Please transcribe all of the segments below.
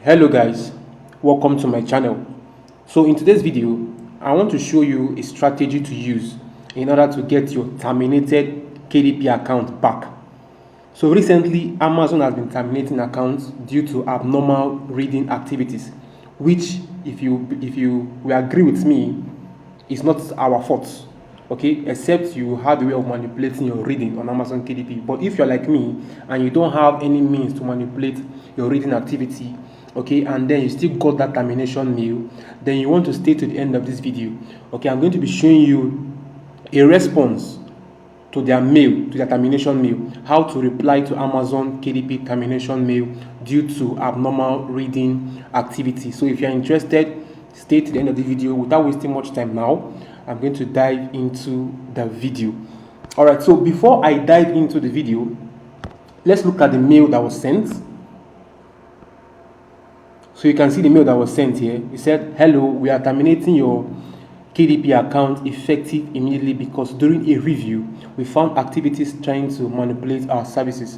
Hello guys, welcome to my channel. So in today's video I want to show you a strategy to use in order to get your terminated KDP account back. So recently Amazon has been terminating accounts due to abnormal reading activities, which if you will agree with me, is not our fault, okay, except you have a way of manipulating your reading on Amazon KDP. But if you're like me and you don't have any means to manipulate your reading activity, okay, and then you still got that termination mail, then you want to stay to the end of this video. Okay, I'm going to be showing you a response to their mail, to their termination mail, how to reply to Amazon KDP termination mail due to abnormal reading activity. So if you're interested, stay to the end of the video. Without wasting much time now, I'm going to dive into the video. All right, so before I dive into the video, let's look at the mail that was sent. So you can see the mail that was sent here. It said, "Hello, we are terminating your KDP account effective immediately because during a review, we found activities trying to manipulate our services.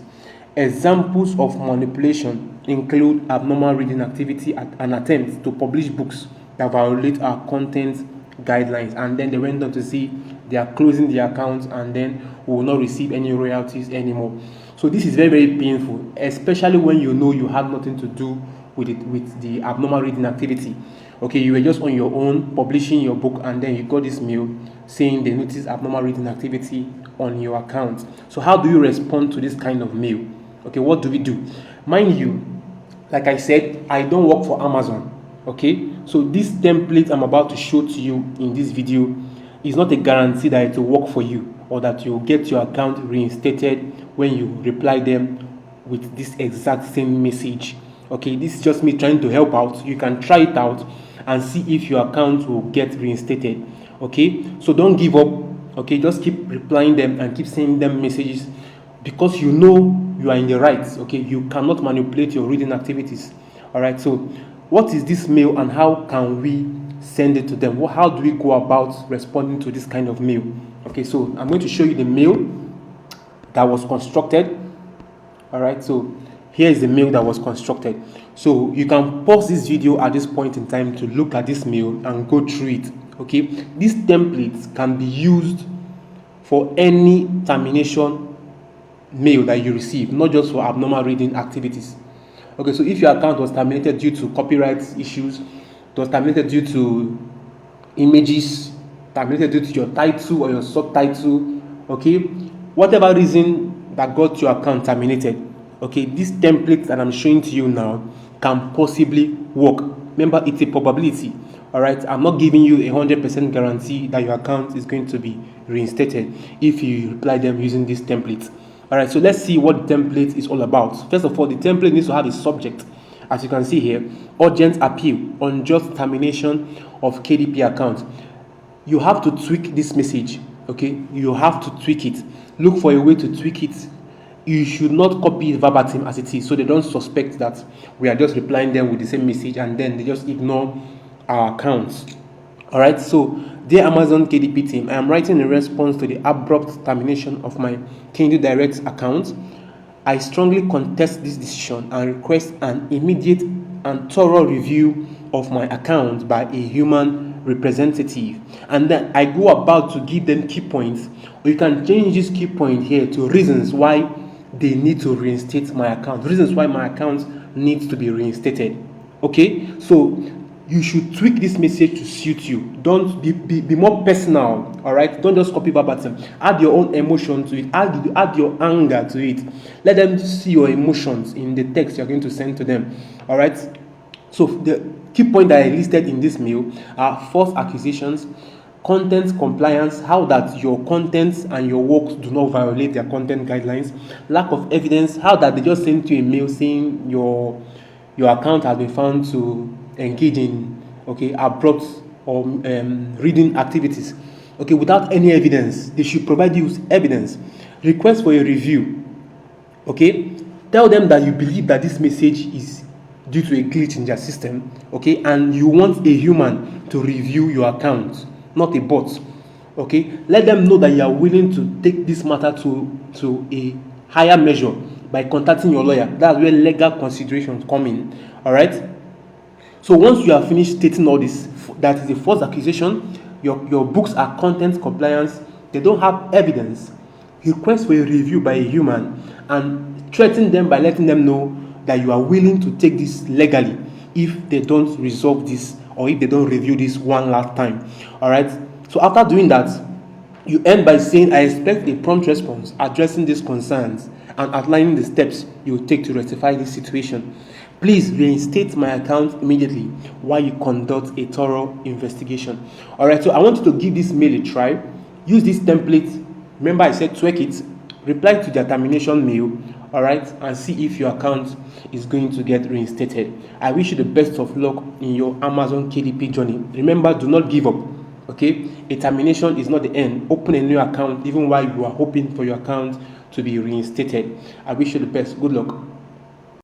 Examples of manipulation include abnormal reading activity and attempts to publish books that violate our content guidelines." And then they went on to say they are closing the account and then we will not receive any royalties anymore. So this is very, very painful, especially when you know you had nothing to do with the abnormal reading activity. Okay, you were just on your own publishing your book and then you got this mail saying they noticed abnormal reading activity on your account. So how do you respond to this kind of mail? Okay, what do we do? Mind you, like I said, I don't work for Amazon. Okay, so this template I'm about to show to you in this video is not a guarantee that it will work for you or that you'll get your account reinstated when you reply them with this exact same message. Okay, this is just me trying to help out. You can try it out and see if your account will get reinstated. Okay, so don't give up. Okay, just keep replying them and keep sending them messages because you know you are in the right. Okay, you cannot manipulate your reading activities. All right, so what is this mail and how can we send it to them? How do we go about responding to this kind of mail? Okay, so I'm going to show you the mail that was constructed. All right, so here is the mail that was constructed. So you can pause this video at this point in time to look at this mail and go through it. Okay, these templates can be used for any termination mail that you receive, not just for abnormal reading activities. Okay, so if your account was terminated due to copyright issues, it was terminated due to images, terminated due to your title or your subtitle, okay, whatever reason that got your account terminated, okay, this template that I'm showing to you now can possibly work. Remember, it's a probability. All right, I'm not giving you a 100% guarantee that your account is going to be reinstated if you reply them using this template. All right, so let's see what the template is all about. First of all, the template needs to have a subject. As you can see here, urgent appeal, unjust termination of KDP account. You have to tweak this message. Okay, you have to tweak it. Look for a way to tweak it. You should not copy it verbatim as it is, so they don't suspect that we are just replying them with the same message and then they just ignore our accounts. All right, so dear Amazon KDP team, I am writing in response to the abrupt termination of my KDP Direct account. I strongly contest this decision and request an immediate and thorough review of my account by a human representative. And then I go about to give them key points. Or you can change this key point here to reasons why they need to reinstate my account, reasons why my account needs to be reinstated. Okay, so you should tweak this message to suit you. Don't be more personal. All right, don't just copy verbatim. Add your own emotion to it. Add your anger to it. Let them see your emotions in the text you're going to send to them. All right, so the key point that I listed in this mail are false accusations, content compliance, how that your contents and your works do not violate their content guidelines, lack of evidence, how that they just sent you a mail saying your account has been found to engage in abrupt or reading activities, okay, without any evidence. They should provide you with evidence. Request for a review. Okay, tell them that you believe that this message is due to a glitch in their system, okay, and you want a human to review your account, not a bot. Okay, let them know that you are willing to take this matter to a higher measure by contacting your lawyer. That's where legal considerations come in. All right. So once you have finished stating all this, that is a false accusation, your books are content compliance, they don't have evidence, request for a review by a human, and threaten them by letting them know that you are willing to take this legally if they don't resolve this or if they don't review this one last time. All right. So after doing that, you end by saying, I expect a prompt response addressing these concerns and outlining the steps you will take to rectify this situation. Please reinstate my account immediately while you conduct a thorough investigation. All right, so I want you to give this mail a try. Use this template. Remember I said tweak it. Reply to their termination mail, all right, and see if your account is going to get reinstated. I wish you the best of luck in your Amazon KDP journey. Remember, do not give up. Okay, a termination is not the end. Open a new account even while you are hoping for your account to be reinstated. I wish you the best. Good luck.